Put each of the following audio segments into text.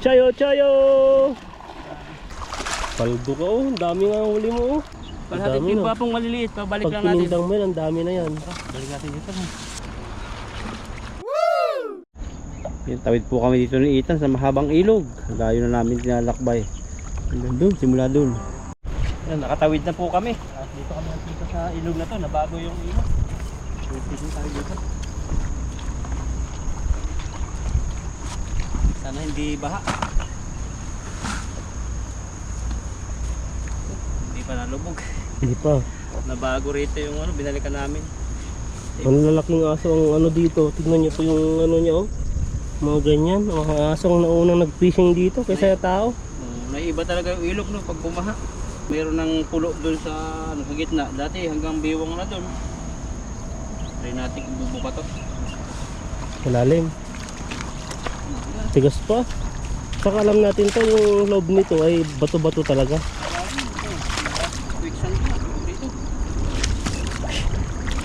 Chayo, chayo! Paldo ka oh, ang dami nga huli mo oh. Kalahati timba pong maliliit, pabalik Pag lang natin. pinindang mo yan, ang dami na yan. Balik natin dito. Tawid po kami dito ni Ethan sa mahabang ilog. Layo na namin tinalakbay. Doon, simula doon. Yan, nakatawid na po kami. At dito kami dito sa ilog na to, nabago yung ilog. Fishing tayo dito. Sana hindi baha. Hindi pa nalubog. Hindi pa. Nabago rito yung ano, binalikan namin. Ang lalaking aso ang ano dito. Tignan nyo po yung ano niya oh. Mga ganyan. Mga asong naunang nag-fishing dito kaysa tao. Naiba talaga yung ilog no, pag bumaha. Meron ng pulo doon sa, ano, sa gitna. Dati hanggang biwang na doon. Try natin kung bubuka to. Malalim. Tigas pa. Saka alam natin to yung loob nito ay bato-bato talaga. Quicksand na dito.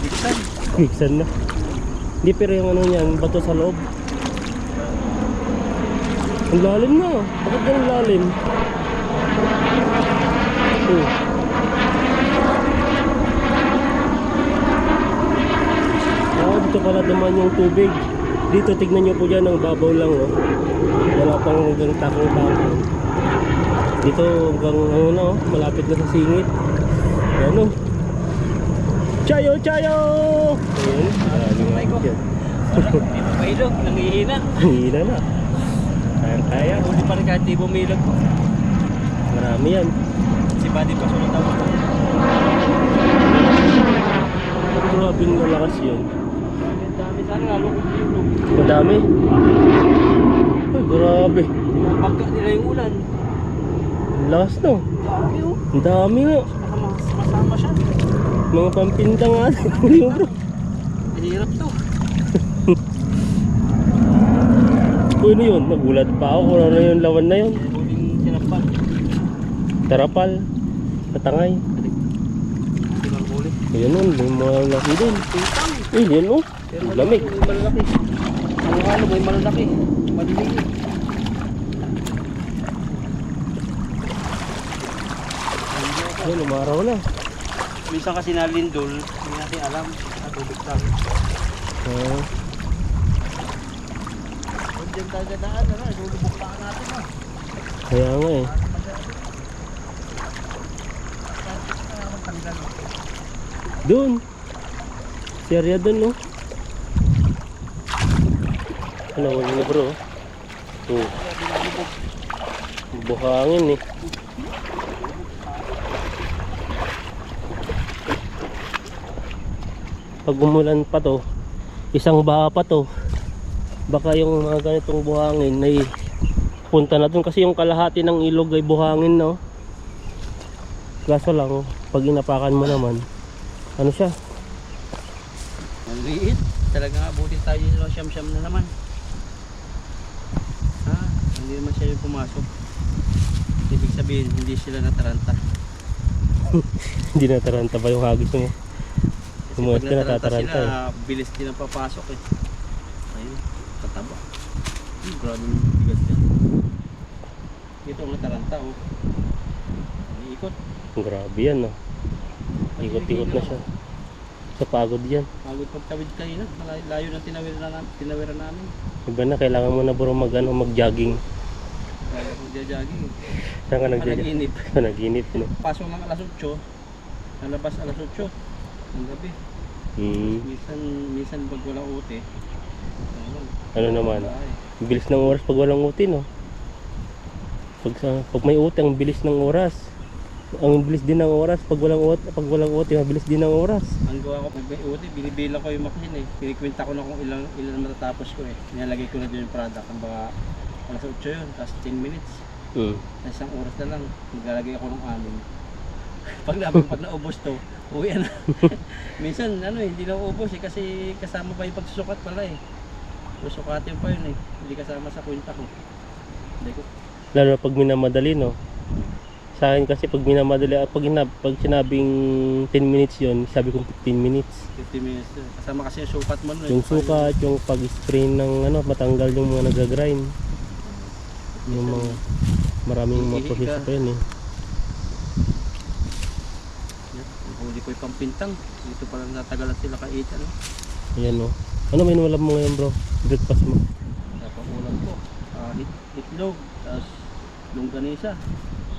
Quicksand. Quicksand na. Hindi pero yung ano niyan, bato sa loob. Ang lalim na. Bakit ganun lalim? Dito pala duman yung tubig. Dito tignan nyo po dyan, ang babaw lang oh. Wala pang hanggang takong-takong. Dito hanggang ano na oh, malapit na sa singit. Ano? Chayo, chayo! Ayun, maraming ako dyan. Hindi pa ilog, nangihina. Hina na. Kaya. Huli pa rin kahit di bumilog po. Marami yan. Si Buddy pa sunod ako. Grabing malakas yun. Ang dami sana nga, lukog ilog. Madami. Ay, grabe. Pagka nila yung ulan. Ang lakas no. Dami oh. Ang dami nga. Masama siya. Mga pampinda nga. Bro. Mahirap to. Uy, ano yun? Nagulat pa ako kung ano yung lawan na yun. Huling sinapal. Tarapal. Katangay. Hindi lang huli. Ayan nun, may mga laki din. Uy, yan oh. Lamig. May malalaki. Ang ano, may malalaki. Maliliit. Ayan, umaraw na. Minsan kasi nalindol, hindi natin alam. Natubig lang. Huwag din tayo dadaan, ano, ilulubok pa natin ha. Kaya nga eh. Doon. Si Arya doon no. Ano, wala na bro. Oh. Buhangin eh. Pag umulan pa to, isang baha pa to, baka yung mga ganitong buhangin ay punta na dun kasi yung kalahati ng ilog ay buhangin no. Kaso lang pag inapakan mo naman ano siya, Ang liit. Talaga abutin tayo sa siyam-siyam na naman. Ha? Hindi naman siya yung pumasok. Ibig sabihin, hindi sila nataranta. hindi nataranta pa yung hagis mo. Kasi Yung mga pag nataranta natataranta sila, bilis din ang papasok eh. Ayun, kataba. Grabe yung bigat yan. Ito ang nataranta oh. Iikot. Grabe yan no. Ikot-ikot na siya. Sa pagod yan. Pagod pagtawid kanina, layo na tinawiran namin. Iba na, kailangan mo na bro mag-jogging. Kaya magja-jogging. Saan ka nag-jogging? Panaginip. Panaginip no. Pasok ng alas 8, nalabas alas 8 ng gabi. Minsan pag walang ute, Ano naman? Bilis ng oras pag walang ute no. Pag may ute, ang bilis ng oras. Ang bilis din ng oras pag walang ute, mabilis din ng oras. Ang gawa ko pag may ute, binibilang ko yung machine eh. Pinikwenta ko na kung ilan matatapos ko eh. Nilalagay ko na din yung product. Ang baka alas 8 yun, tapos 10 minutes. Na isang oras na lang, maglalagay ako ng 6. Pag naubos to, uwi na. Minsan ano eh, hindi na ubos eh kasi kasama pa yung pagsusukat pala eh. Susukatin pa yun eh, hindi kasama sa kwenta ko. Hindi ko. Lalo na pag minamadali no. Sa akin kasi pag minamadali, pag sinabing 10 minutes yun, sabi kong 15 minutes. 50 minutes yun. Kasama kasi yung sukat mo no. Yung sukat, yung pag-spray ng ano, matanggal yung mga nag-grind. Yung mga maraming mga proseso pa yan eh. Ang huli ko yung pampintang. Dito palang natagalan sila kaitan. No? Ayan o. Ano may inulam mo ngayon bro? Breakfast mo? Napakulam ko. Itlog. Tapos longganisa.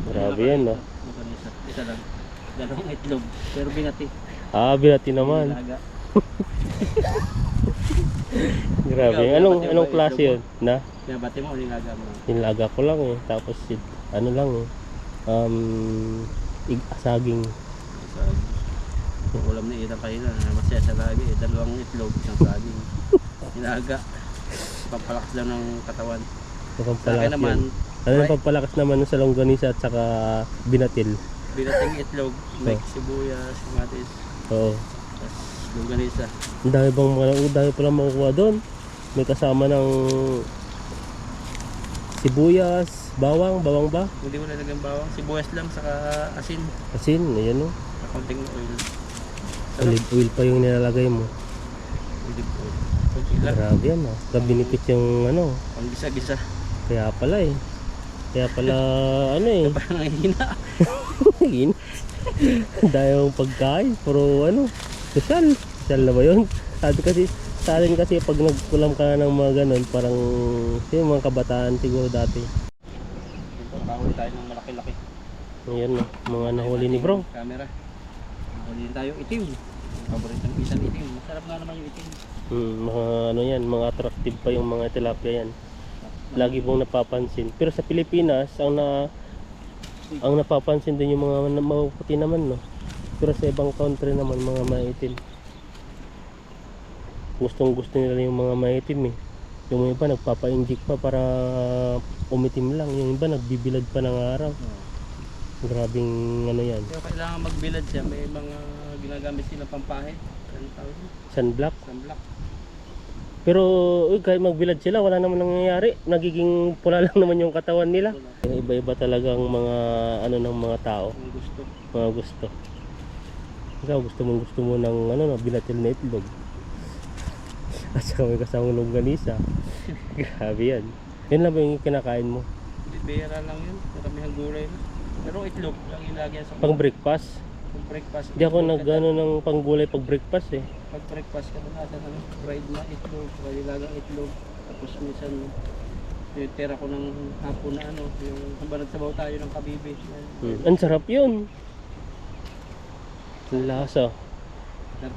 Grabe yan no. Longganisa. Isa lang. Dalawang itlog. Pero binati. Binati naman. Nilaga. Grabe. Ikaw, Anong binabati mo ba klase itlog yun? Na? Binabati mo o nilaga mo? Nilaga ko lang eh. Tapos ano lang eh. Saging. Sa ulam ni Ida kayo na. Masaya sa lagi. Dalawang itlog. Isang saging. Nilaga. Pampalakas lang ng katawan. Sa akin Pampalakas naman, yun. Ano yung pampalakas naman sa longganisa at saka binatil? binating itlog, may sibuyas, kamatis, Oo. tapos longganisa. Ang dami palang makukuha doon. May kasama ng sibuyas, bawang ba? Hindi mo lalagyan bawang, sibuyas lang, saka asin, Asin, ayan o. saka konting oil. Olive oil pa yung nilalagay mo. Olive oil. Konti lang, Grabe yan ah. Kabinipit yung ano. pang gisa-gisa. Kaya pala eh. Kaya pala ano eh. Parang hina. Yun. Dahil yung pagkain. Pero ano. Social. Social na ba yun? Sa atin kasi pag nagkulam ka ng mga ganun. Parang yung mga kabataan siguro dati. Nakahuli tayo ng malaki-laki. Ayan no. Mga nahuli ni bro. Camera. Nahuli tayo itim. Paborito ng isang itim. Masarap nga naman yung itim. Mga ano yan. Mga attractive pa yung mga tilapia yan. Lagi pong napapansin. Pero sa Pilipinas, ang napapansin din yung mga mapuputi naman, no? Pero sa ibang country naman, mga maitim. Gustong gusto nila yung mga maitim eh. Yung iba nagpapa-inject pa para umitim lang. Yung iba nagbibilad pa ng araw. Grabing ano yan. Pero kailangan magbilad siya. May mga ginagamit silang pampahid. Ano tawag yun? Sunblock. Sunblock. Pero kahit magbilad sila, wala naman nangyayari. Nagiging pula lang naman yung katawan nila. Iba-iba talagang mga ano ng mga tao. Kung gusto. Mga gusto. Ikaw gusto mo ng ano no, binatil na itlog. At saka may kasamang longganisa. Grabe yan. Yan lang ba yung kinakain mo? Hindi, bihira lang yun. Maramihang gulay na. Pero itlog lang ilagyan sa Pang breakfast? pang breakfast. Hindi ako nag-ano ng panggulay pag breakfast eh. Pag breakfast ka na nasa ng fried na itlog, kailagang itlog. Tapos minsan yung tira ko ng hapon na ano, yung habang nagsabaw tayo ng kabibi. Ang sarap yun. Ang lasa. 35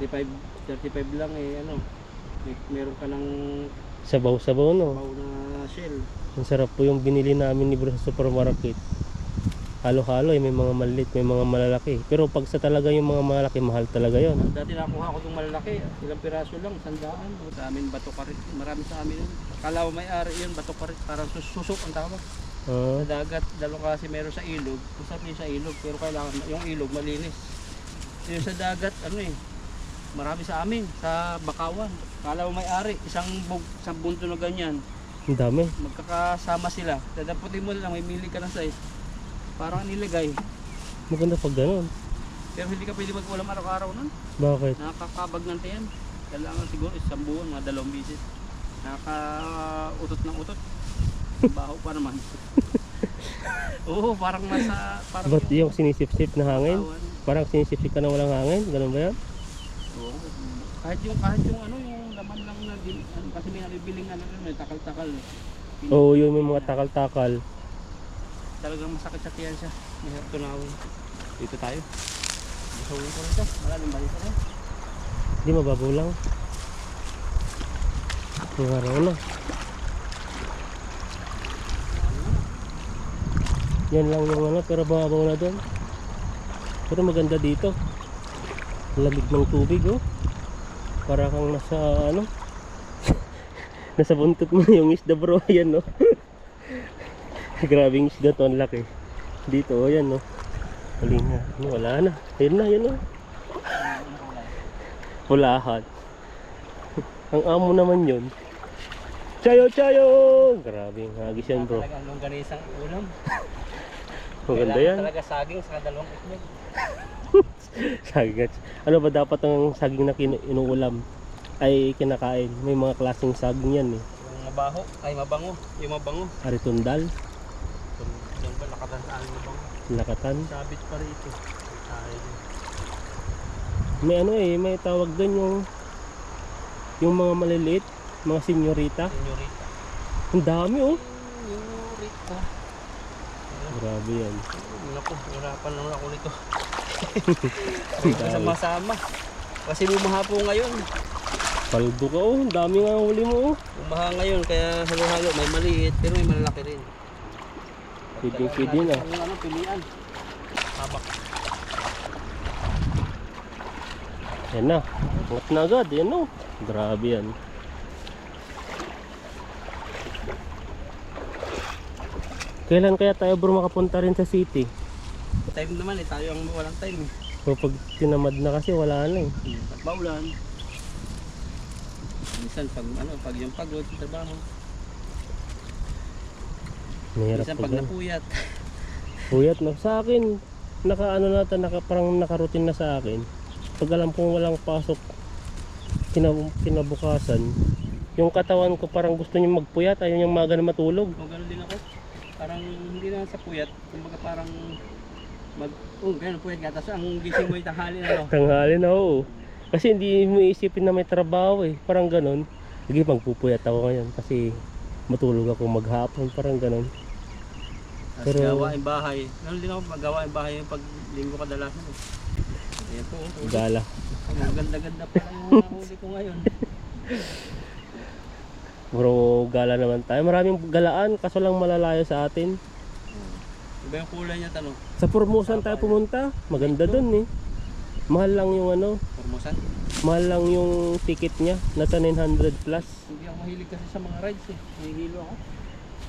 lang eh, ano. Meron ka ng Sabaw-sabaw no. baw na shell. Ang sarap po yung binili namin ni bro sa supermarket. Halo-halo eh, may mga maliit, may mga malalaki. Pero pag sa talaga yung mga malalaki, mahal talaga yon. Dati nakuha ko itong malalaki, ilang piraso lang, 100. Sa amin bato karit, marami sa amin yun. Kala mo may-ari yun, bato karit, parang susok ang tawag. Sa dagat, dalawang kasi meron sa ilog, masarap yun sa ilog, pero kailangan yung ilog malinis. Yung sa dagat, ano eh, marami sa amin, sa Bakawan. Kala mo may-ari, isang bunto na ganyan, Ang dami. magkakasama sila. Dadaputin mo lang, may mili ka ng size. Parang nilagay. Maganda pag ganun. Pero hindi ka pwede mag-ulam araw-araw nun. Bakit? Nakakabag ng tiyan. Kailangan siguro isang buwan, mga 2 bisis. Nakaka-utot ng utot. Baho pa naman. Oo, parang nasa... Parang Ba't yung sinisip-sip na hangin? katawan. Parang sinisip-sip ka na walang hangin? Ganun ba yan? Oo. Kahit yung ano, yung laman lang na ano, kasi may nabibiling ano, may takal-takal. Oo, yung may mga takal-takal. Talagang masakit sa tiyan siya. Mahirap tunawin. Dito tayo. Busawin ko rin ito. Malalim ba dito rin? Hindi, mababaw lang. Ang araw na. Yan lang yung ano, pero mababaw na doon. Pero maganda dito. Lamig ng tubig oh. Para kang nasa ano. Nasa buntot mo yung isda bro. Yan no. Grabing isda to, ang laki. Dito oh, yan no. Huling na. Wala na. Ayun na, yan no. Pulahan. Ang amo naman yun. Chayo, chayo! Grabing hagis yan bro. Talagang longganisang ulam. Maganda Kailangan yan. talaga saging sa dalawang itlog. Saging. Ano ba dapat ang saging na inuulam ay kinakain? May mga klaseng saging yan eh. Yung mabaho, ay mabango. Yung mabango. Aritundal. Lakatan sa amin na bang Lakatan. sabit pa rito. Tayo din. May ano eh, may tawag doon yung mga maliliit, mga senyorita. Senyorita. Ang dami oh. Senyorita. Grabe yan. Naku, hirapan naman ako nito. Sama-sama. Kasi bumaha po ngayon. Paldo ka oh, ang dami nga huli mo oh. Bumaha ngayon kaya halo-halo. May maliit pero may malalaki rin. Pwede na. Ano, pilian. Habak. Yan na. Angat na agad. Yan oh. Grabe yan. Kailan kaya tayo bro makapunta rin sa city? Time naman eh, tayo ang walang time eh. O pag tinamad na kasi wala na eh. At maulan. Minsan pag yung pagod sa trabaho. Mahirap Minsan pag pag napuyat. Puyat na. Sa akin, parang nakaroutine na sa akin. Pag alam kong walang pasok kinabukasan, yung katawan ko parang gusto niya magpuyat, ayaw niyang maga na matulog. O gano'n din ako. Parang hindi na sa puyat. Kumbaga parang gano'n puyat nga. Tapos ang gising mo yung tanghali na no. Tanghali na oo. Kasi hindi mo isipin na may trabaho eh. Parang ganun. Sige, magpupuyat ako ngayon kasi matulog ako maghapon. Parang ganun. Tapos Pero- gawain bahay. Gano'n din ako magawain bahay yung pag linggo kadalasan eh. Ayan po. Gala. Ang ganda-ganda pa lang yung nahuli ko ngayon. Bro, gala naman tayo. Maraming galaan kaso lang malalayo sa atin. Iba yung kulay niya tanong. Sa Formosan tayo pumunta. Maganda dun eh. Mahal lang yung Formosan. mahal lang yung ticket niya. Nasa 900 plus. Hindi ako mahilig kasi sa mga rides eh. Nahihilo ako.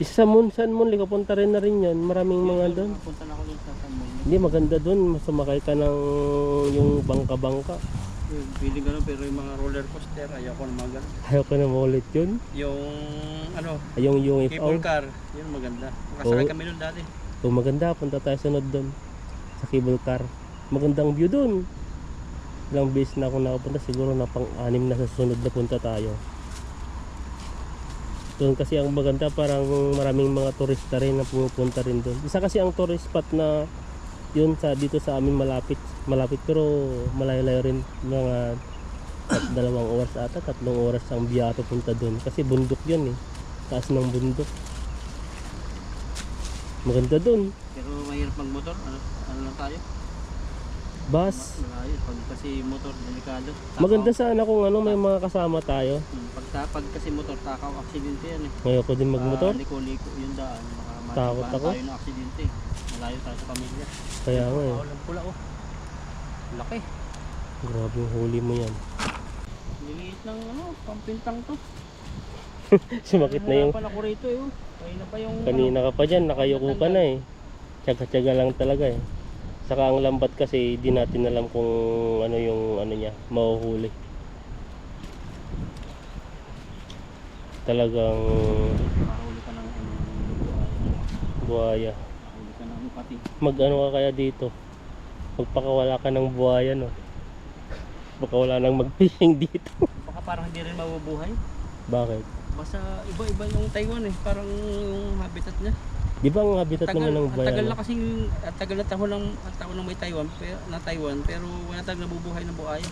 Isa sa San Monli, kapunta rin na rin yan. Maraming mga doon. Punta na ako dun sa San Moy. Hindi, maganda doon. Sumakay ka ng yung bangka-bangka. Feeling gano'n pero yung mga roller coaster ayaw ko na mga gano'n. Ayaw ko na maulit yun. Yung ano, Yung cable UFO. car, yun maganda. Nakasakay Oo. kami nun dati. Kung maganda, punta tayo sunod doon. Sa cable car. Magandang view doon. Ilang beses na ako nakapunta. Siguro na pang-anim na sa sunod na punta tayo. Doon kasi ang maganda, parang maraming mga turista rin na pumupunta rin doon. Isa kasi ang tourist spot na yun dito sa amin malapit pero malayo-layo rin, mga 2 oras ata, 3 oras ang biyahe punta doon kasi bundok yun eh, taas ng bundok. Maganda doon. Pero mahirap magmotor, ano lang tayo? Bus, Malayo, pag kasi motor, delikado. Takaw. maganda sana kung may mga kasama tayo. Pag kasi motor, takaw, aksidente yan eh. Ngayon ko din magmotor, Liko-liko yung daan. Baka Takot matibahan ako. tayo ng aksidente. Malayo tayo sa pamilya. kaya nga eh. Walang pula oh. Laki. Grabe yung huli mo yan. Liliit ng pampintang to. Sumakit na yung Hirapan ako rito eh. Oh. Kanina pa yung kanina ka pa dyan, nakayuko ka na eh. Tsaga-tsaga lang talaga eh. Saka ang lambat kasi di natin alam kung ano yung niya, mahuhuli. Talagang Makahuli ka ng buhaya. Makahuli ka ng pati. Mag-ano ka kaya dito? Magpakawala ka ng buhaya no. Baka wala nang mag-fishing dito. Baka parang hindi rin mabubuhay. Bakit? Basta iba-iba yung Taiwan eh. Parang yung habitat niya. Di ba ang habitat naman ng Tagal buhaya? na kasing tagal na taon ng may Taiwan, pero wala talagang nabubuhay ng buhaya.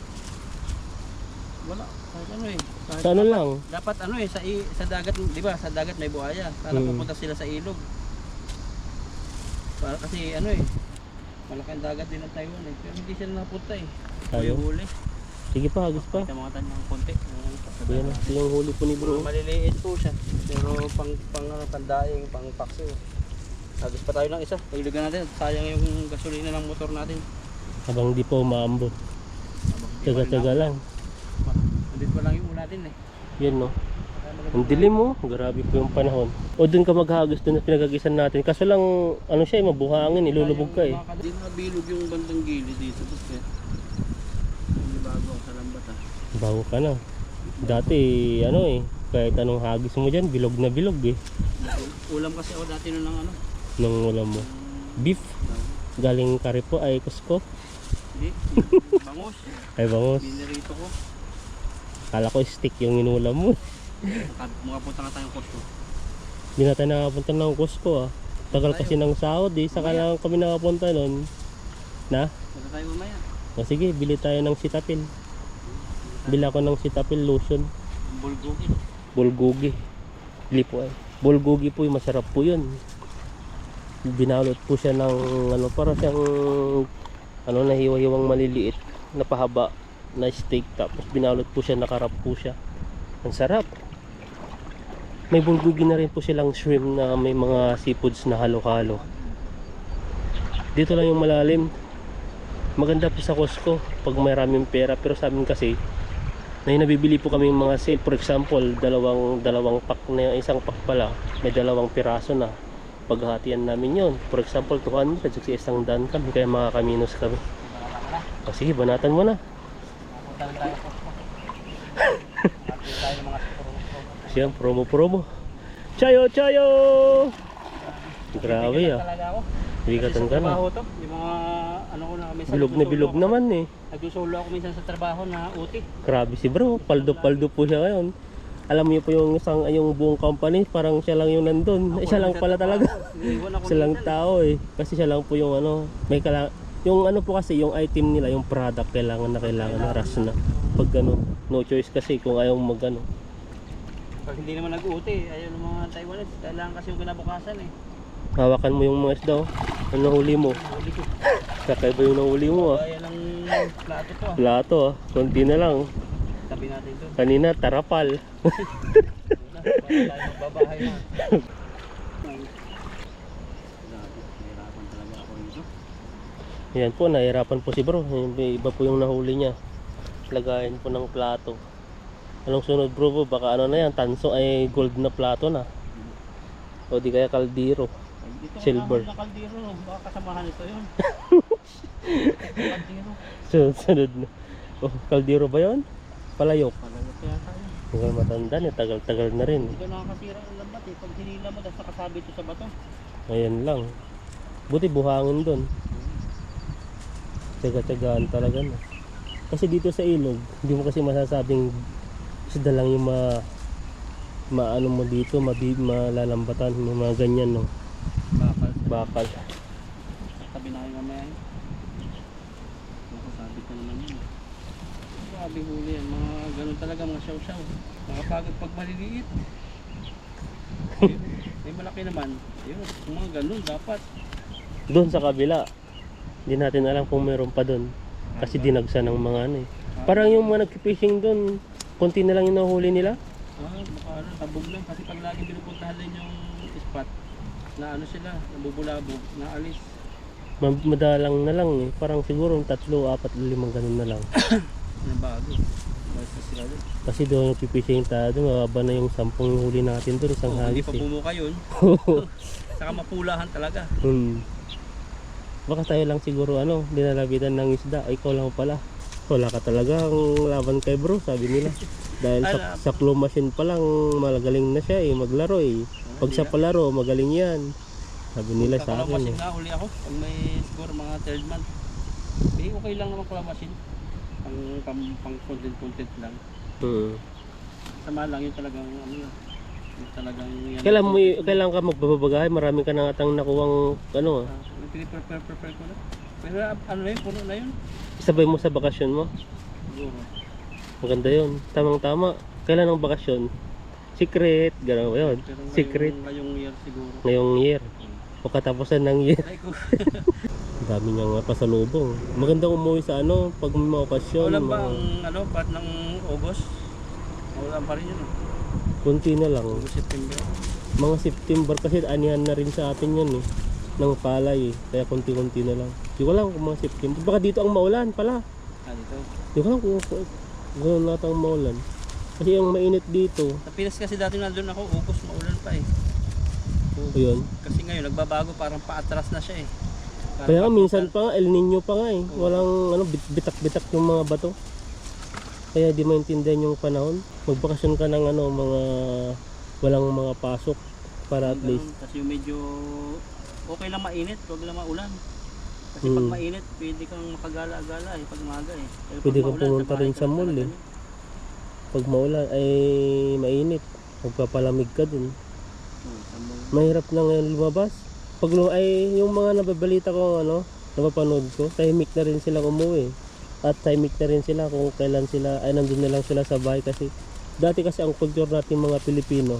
Wala. Kahit ano eh. Kahit Sa ano lang? dapat ano eh sa dagat, 'di ba? Sa dagat may buhaya. Sana pupunta sila sa ilog. Para kasi ano eh, malaki ang dagat din ng Taiwan eh. Pero hindi sila napunta eh. Tayo? Huli. Sige pa, hagis pa. Kita mga tanong konti. Yan na, ito yung huli po ni bro. Maliliit po siya. Pero pang pandaing, pang paksiw. Agos pa tayo ng isa. Pailugan natin. Sayang yung gasolina ng motor natin. Habang di po maambot. Tsaga-tsaga lang. Andito pa lang yung una natin eh. Yan no. Ang dilim mo, grabe po yung panahon. O dun ka maghagis dun na pinagagisan natin. Kaso lang, ano siya, mabuhangin, ilulubog ka eh. Hindi nabilog yung bandang gilid dito. Hindi bago ang salambat ah. Bago ka na. Dati, kahit anong hagis mo dyan, bilog na bilog eh. Ulam kasi ako dati nun ng ano. Nung ulam mo. Beef, galing Karipo, ay Cusco. Hindi, bangus. Ay bangos. Binirito ko. Kala ko stick yung inulam mo. Makapunta nga tayong Costco. Hindi na tayo nakapunta ng Cusco ah. Tagal kasi ng sahod eh. Saka lang kami nakapunta nun. Na? Punta tayo mamaya. O sige, bili tayo ng Cetaphil. Bili ako ng Cetaphil lotion. Bulgugin. Bulgogi. Bili po ay. Bulgogi po yung masarap po yun. Binalot po siya ng ano, para siyang ano, nahiwa-hiwang maliliit na pahaba na steak, tapos binalot po siya, nakarap po siya. Ang sarap. May bulgogi na rin po silang shrimp na may mga seafoods na halo-halo. Dito lang yung malalim. Maganda po sa Costco pag maraming pera, pero sa amin kasi may nabibili po kami mga sale. For example, dalawang pack na, isang pack pala may 2 piraso na. Paghatian namin yon. For example, 200 sa isang daan kami, kaya makakaminos kami. O sige, banatan mo na. Punta lang tayo po. Punta tayo ng mga Siya, promo. Chayo! Grabe ah. talaga ako. Bigatan ka na. Trabaho to. Yung mga ano ko na minsan. Bilog na bilog naman eh. Nagsusolo ako minsan sa trabaho na uti. Grabe si bro, paldo po siya ngayon. Alam niyo po yung buong company, parang siya lang yung nandun. Siya lang pala talaga. Siya lang tao eh. Kasi siya lang po yung ano, yung ano po kasi, yung item nila, yung product, kailangan na rush na. Pag ganun, no choice kasi kung ayaw mag ano. Pag hindi naman nag-uti, ayaw ng mga Taiwanese. Kailangan kasi yung kinabukasan eh. Hawakan mo yung mga isda oh. Ano huli mo? Huli ko. Kakaiba yung nahuli mo ah. Kaya ng plato to ah. Plato ah, konti na lang. Tabi natin to. Kanina, tarapal. Para tayo magbabahay na. Nahirapan talaga ako dito. Yan po, nahirapan po si bro. Iba po yung nahuli niya. Lagayin po ng plato. Anong sunod bro? Baka ano na yan, tanso ay gold na plato na. O di kaya kaldero. Dito Silver. na kaldero, no? Baka kasamahan ito yun. Kaldero. Sunod na. Oh, kaldero ba yun? Palayok. Palayok kaya tayo. Mukhang matanda niya, tagal-tagal na rin. Hindi ka nakakasira ng lambat eh. Pag hinila mo, tapos nakasabit ito sa bato. Ayan lang. Buti buhangin doon. Taga-tagaan talaga na. Kasi dito sa ilog, hindi mo kasi masasabing isda lang yung maano mo dito, malalambatan, yung mga ganyan no. Bakal. Tabi na kayo mamaya yun. Nakasabit na naman yun. Grabe huli yan. Mga ganun talaga, mga siyaw-siyaw. Makapagod pag maliliit. May malaki naman. Ayun, yung mga ganun dapat. Doon sa kabila, hindi natin alam kung meron pa doon. Kasi dinagsa ng mga ano eh. Parang yung mga nag-fishing doon, konti na lang yung nahuli nila. Baka ano, tabog lang. Kasi pag lagi pinupuntahan din yung spot, na ano sila, nabubulabog, naalis. Madalang na lang eh. Parang siguro 3, 4, 5 ganun na lang. Yung bago. Basta sila doon. Kasi doon nag-fishing tayo doon, mababa na yung 10 huli natin doon, isang Hindi hagis pa eh. bumuka yun. Saka mapulahan talaga. Baka tayo lang siguro ano, dinalabitan ng isda. Ay, ikaw lang pala. Wala ka talaga ang laban kay bro, sabi nila. Dahil sa claw machine pa lang, malagaling na siya eh, maglaro eh. Pag sa palaro, magaling yan. Sabi nila sa akin eh. Na uli ako, pag may score mga 3rd month. Okay lang naman claw machine. Pang content lang. Sama lang yun talagang ano yun. Talagang yan. Kailan ka magbabagahay, marami ka na atang nakuwang ano. Prepare ko na. Pero ano na yun, puno na yun. Isabay mo sa bakasyon mo. Siguro. Maganda yun. Tamang-tama. Kailan ang bakasyon? Secret. Gano'n ba yun? Pero Secret. ngayong year siguro. Ngayong year. O katapusan ng year. Ay ko. Dami niyang pasalubong. Magandang umuwi sa ano, pag may mga okasyon. Wala ba ang ano, part ng August? Wala pa rin yun. Kunti na lang. August, September. Mga September kasi anihan na rin sa atin yan eh. Ng palay eh. Kaya kunti-kunti na lang. Di ko lang kung mga September. Baka dito ang maulan pala. Dito. Di ko lang kung gano'n lahat ang maulan. Kasi yung mainit dito. Sa Pinas kasi dati nandun ako, August maulan pa eh. Ayun. Kasi ngayon nagbabago, parang paatras na siya eh. Kaya nga minsan pa nga, El Nino pa nga eh. Walang ano, bitak-bitak yung mga bato. Kaya di maintindihan yung panahon. Magbakasyon ka ng ano, mga walang mga pasok para at least. Kasi medyo okay lang mainit, huwag lang maulan. Kasi pag mainit, pwede kang makagala-gala eh, pag umaga eh. Pero Pwede pag kang maulan, pumunta rin sa mall eh. Pag maulan ay mainit, magpapalamig ka dun. Sa mall. Mahirap na ngayon lumabas. ay yung mga nababalita ko ano, napapanood ko, tahimik na rin sila umuwi. At tahimik na rin sila kung kailan sila ay nandun na lang sila sa bahay kasi dati kasi ang culture natin mga Pilipino,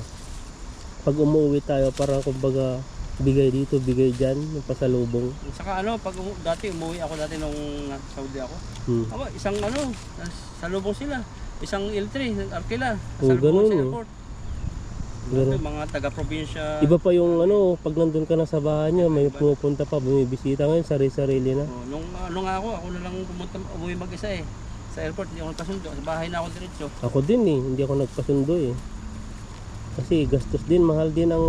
pag umuwi tayo parang kumbaga bigay dito, bigay dyan, yung pasalubong. Saka ano, dati umuwi ako dati nung nasa Saudi ako. Aba, isang ano, salubong sila. Isang L3, Arkila. Oh, Salubong ganun, sa eh. airport. Ganun. Mga taga-probinsya. Iba pa yung ano, pag nandun ka na sa bahay nyo, may pumupunta pa, bumibisita ngayon, sarili-sarili na. Oh, nung ano nga ako na lang umuwi mag-isa eh. Sa airport, hindi ako nagpasundo. Sa bahay na ako diretso. Ako din eh, hindi ako nagpasundo eh. Kasi gastos din, mahal din ang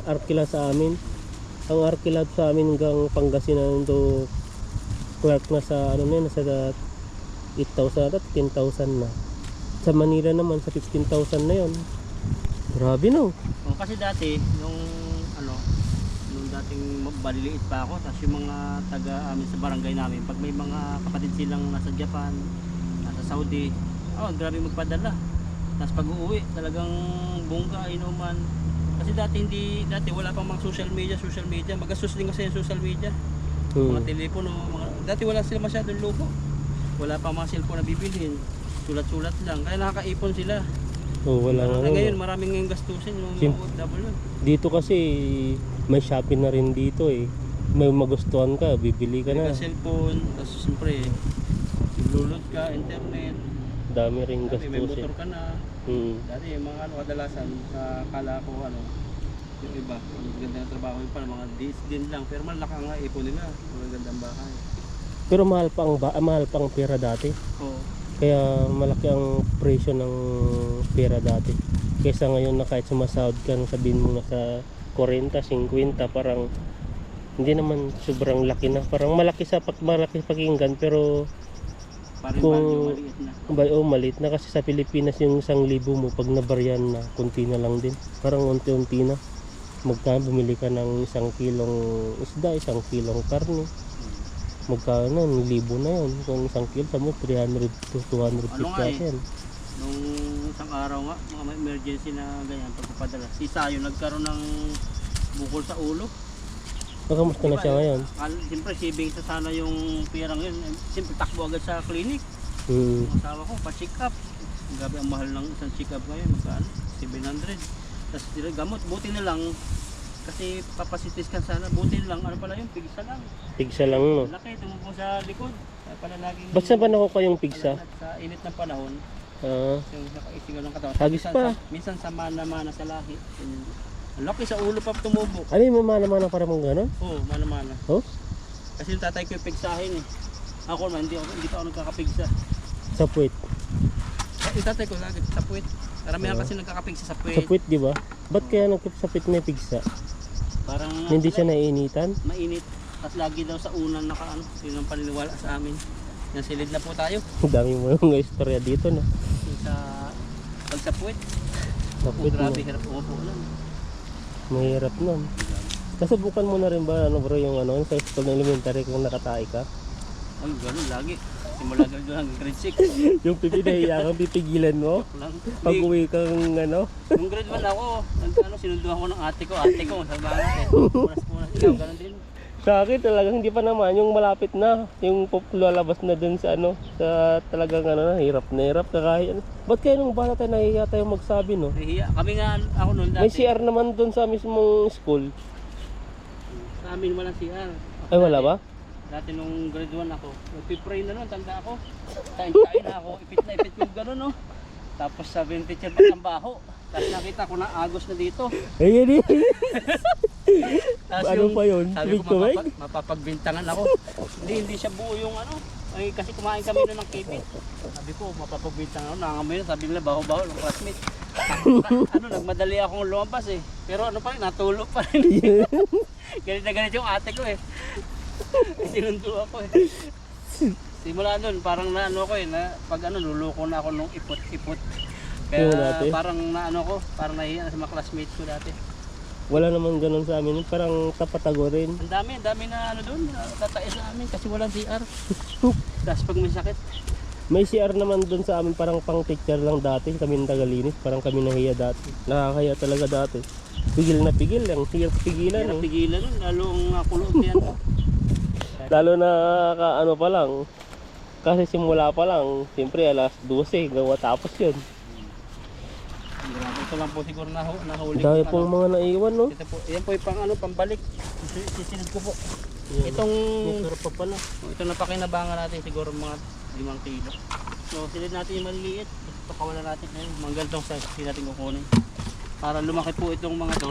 Arkila sa amin. Ang Arkila sa amin hanggang Pangasinan to Clark na sa ano na, nasa 8,000 at 10,000 na. Sa Manila naman sa 15,000 na yon. Grabe no. Oh, kasi dati, nung dating baliliit pa ako, tapos yung mga taga amin sa barangay namin, pag may mga kapatid silang nasa Japan, nasa Saudi, grabe magpadala. Tapos pag uuwi, talagang bongga, inuman. Kasi dati wala pang mga social media, magastos din kasi yung social media. Mga telepono, dati wala sila masyadong luho. Wala pang mga cellphone na bibilhin. Sulat-sulat lang, kaya nakakaipon sila. Oh, wala nga. Ngayon, maraming ngayong gastusin yung OFW. Dito kasi may shopping na rin dito eh. May magustuhan ka, bibili ka na. May cellphone, tapos siyempre, lulot ka, internet. Dami rin May gastusin. motor ka na. Dati yung mga kadalasan sa kala ko yung iba, ganda ng trabaho yung pala, mga days din lang, pero malaki ang ipon nila, magandang bahay. Pero mahal pang pera dati. Oo. Kaya malaki ang presyo ng pera dati. Kaysa ngayon na kahit sumasahod ka, sabihin mo nasa 40, 50, parang hindi naman sobrang laki na. Parang malaki pakinggan pero Parang kung value, maliit na. maliit na kasi sa Pilipinas yung 1,000 mo pag nabaryan na, kunti na lang din. Parang unti-unti na. Magkano bumili ka ng 1 kilong isda, 1 kilong karne. Magkano, 1,000 na yun. Kung 1 kilo, sa mo 300 to 250 yan. Nung isang araw nga, mga may emergency na ganyan, pagpapadala. Si Sayo nagkaroon ng bukol sa ulo. Nakamusta na siya ngayon? Siyempre, saving sa sana yung pirang yun. Siyempre, takbo agad sa clinic. Hmm. Ang asawa ko, pa-check up. Gabi ang mahal ng isang check up ngayon. Magkano? 700. Tapos gamot, buti na lang. Kasi papasitis ka sana, buti na lang. Ano pala yun? Pigsa lang. Pigsa lang no. Laki, tumupo sa likod. Kaya pala laging... Ba't saan ba nakuha yung pigsa? Sa init ng panahon. Yung nakaisingaw ng katawan. Hagis pa. Minsan sa mana-mana sa lahi. Ang laki sa ulo pa tumubo. Ano yung mamana-mana para mong gano'n? Oo, mana-mana. Oh? Kasi yung tatay ko yung pigsahin eh. Ako naman, hindi pa ako nagkakapigsa. Sa puwit. Yung tatay ko lagi sa puwit. Karamihan kasi nagkakapigsa sa Sa puwit. puwit, di ba? Ba't kaya sa puwit may pigsa? Parang Hindi siya naiinitan? mainit. Tapos lagi daw sa unan nakaano. Yun ang paniniwala sa amin. Yan, silid na po tayo. Ang dami mo yung istorya dito no. Yung pag sa puwit. Sa puwit mo. Grabe, hirap umupo lang. Mahirap nun. Nasubukan mo na rin ba bro yung sa school ng elementary kung nakatay ka? Ay, ganun lagi. Simula ganun lang, grade 6. Yung pipinahiya kang pipigilan mo? Lang. Pag uwi kang Nung grade 1 ako, sinunduhan ko ng ate ko sa bangat eh. Punas-punas ikaw, ganun din. sa akin talagang hindi pa naman yung malapit na yung lalabas na dun sa sa talagang hirap na hirap na kahit ba't kayo nung bata tayo nahihiya tayo magsabi no? Nahihiya. Kami nga ako noon dati. May CR naman dun sa mismong school. Sa amin walang CR. Ay wala ba? Dati nung grade 1 ako, nagpipray na nun, tanda ako. Kain na ako, ipit na ipit yung gano'n no. Tapos sabi ng teacher, ba't ang baho? Tapos nakita ko na agos na dito. Ayun Tapos ano pa yun? Sabi ko Tubig? mapapagbintangan ako. Hindi siya buo yung ay kasi kumain kami na ng kipit. Sabi ko mapapagbintangan ako, nangangamoy na, sabi nila baho-baho ng classmate. Nagmadali akong lumabas eh. Pero pa rin, natulog pa rin. Ganit na ganit yung ate ko eh. Sinundo ako eh. Simula doon, parang ko eh, pag luluko na ako nung ipot-ipot. Kaya parang parang nahihiya sa mga classmates ko dati. Wala naman ganun sa amin, parang tapatago rin. Ang dami na doon, tatae sa amin kasi walang CR. Tapos pag may sakit. May CR naman doon sa amin, parang pang picture lang dati, kami ng tagalinis, parang kami nahiya dati. Nakakaya talaga dati. Pigil na pigil, ang hirap pigilan. Kaya Oh. napigilan nun, lalo ang kulot yan. Lalo na ano pa lang. Kasi simula pa lang, siyempre alas 12, gawa tapos yun. Grabe, ito lang po siguro nahuli. Dahil ko, pong mga naiwan, no? Ito po, yan po yung pambalik. Sisilid ko po. Yan. Itong, Ito pa pala. ito na pakinabangan natin siguro mga 5 kilo. So, silid natin yung maliliit. Pakawala natin ngayon. Mga ganitong size, hindi natin kukunin. Para lumaki po itong mga to,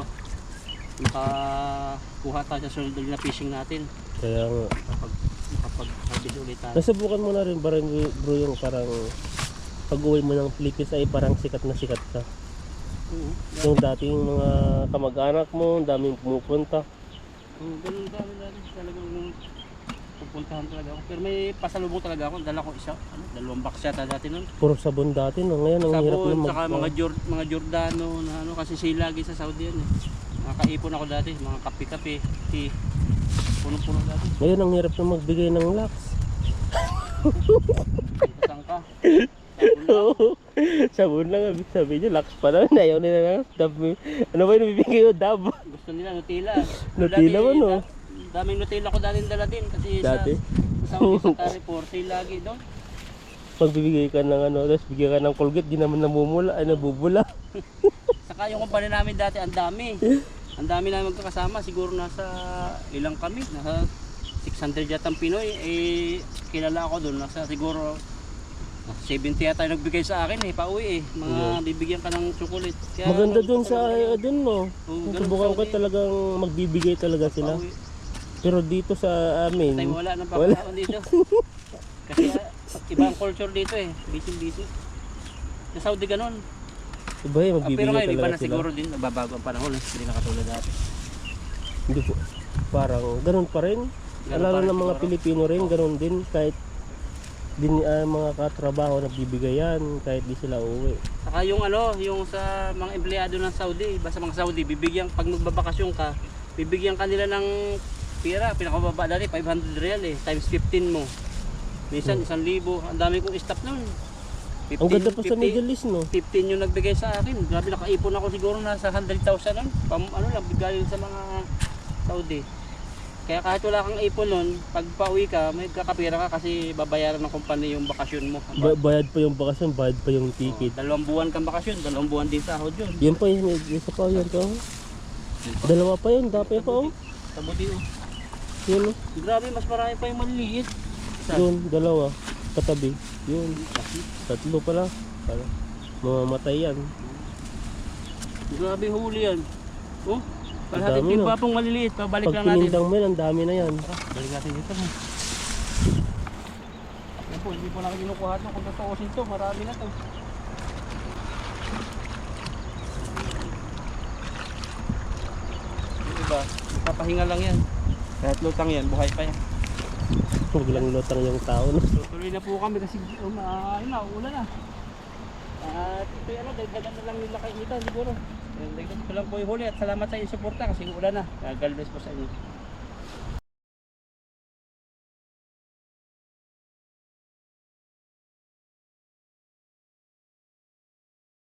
makakuha tayo sa sunod na fishing natin. Kaya nga. Kapag ulit tayo. Nasubukan mo na rin parang bro yung parang pag-uwi mo ng Philippines ay parang sikat na sikat ka. Oo. Yung dating mga kamag-anak mo, ang daming pumupunta. Ganun dami natin. Talagang pupuntahan talaga ako. Pero may pasalubong talaga ako. Dala ko isa. 2 box yata dati nun. Puro sabon dati, no? Ngayon ang hirap Sabon, na saka mga Giordano na ano. Kasi sila lagi sa Saudi yan eh. Nakaipon ako dati. Mga kape-kape. Tea. Puno-puno dati. Ngayon ang hirap na magbigay ng lax. Saan ka? Sabon lang. Sabon lang, sabi niyo, lax pa na. Ayaw nila na. Ano ba yung nabibigay ko? Dab. Gusto nila Nutella. Nutella mo, no? Daming Nutella ko dati dala din. Kasi Dati? sa Saudi sa Carrefour. Sale lagi doon. Pagbibigay ka ng ano, tapos bigyan ka ng Colgate, di naman namumula, ay nabubula. Saka yung kumpanya namin dati, ang dami. Ang dami namin magkakasama. Siguro nasa ilang kami. Nasa 600 yatang Pinoy. Eh, kilala ako doon. Nasa siguro 70 yata yung nagbigay sa akin eh. Pauwi eh. Mga bibigyan ka ng chocolate. Kaya, Maganda dun sa, dun no. Oo, ganun Subukan sa ko Saudi. talagang magbibigay talaga sila. Pauwi. Pero dito sa amin, Tayo wala nang wala. papakaon dito. Kasi ibang culture dito eh. Busy. Sa Saudi ganun. iba eh, Pero magbibigay ngayon iba talaga na sila. siguro din. Nababago ang panahon. Hindi na katulad dati. Hindi po. Parang ganun pa rin. Ganun Lalo pa rin na mga siguro. Pilipino rin, ganun din. Kahit din mga katrabaho nagbibigay yan, kahit di sila uwi. Saka yung ano, yung sa mga empleyado ng Saudi, basta mga Saudi, bibigyan, pag magbabakasyon ka, bibigyan ka nila ng pira, pinakababa dati, 500 real eh, times 15 mo. Minsan, 1,000. Ang dami kong staff nun. 15, Ang ganda pa sa 50, Middle East, no? 15 yung nagbigay sa akin. Grabe, nakaipon ako siguro nasa 100,000 nun. Ano lang, bigay sa mga Saudi. Kaya kahit wala kang ipon nun, pag pauwi ka, may kakapira ka kasi babayaran ng kumpanya yung bakasyon mo. Bayad pa yung bakasyon, bayad pa yung ticket. 2 buwan kang bakasyon, 2 buwan din sahod yun. Yan pa yun, isa pa yun to. Dalawa pa yun, dapay pa oh. Sa buti oh. Yun oh. Grabe, mas marami pa yung maliliit. Yun, dalawa. Katabi. Yun. Tatlo pala. Mamamatay yan. Grabe huli yan. Oh, Ang kalahati dami, timba no? pong maliliit. Pabalik Pag lang natin. pinindang mo yan, ang dami na yan. Balik natin dito. Yan po, hindi po natin kinukuha ito. Kung tutuusin ito, marami na ito. Yung iba, magpapahinga lang yan. Kahit lutang yan, buhay pa yan. Huwag lang lutang yung tao. No? Tuloy na po kami kasi ayun na, ulan na. At ito ano, dagdagan na lang nila kainitan siguro. Dagdagan ko lang po yung huli at salamat sa inyong suporta kasi ulan na. God bless po sa inyo.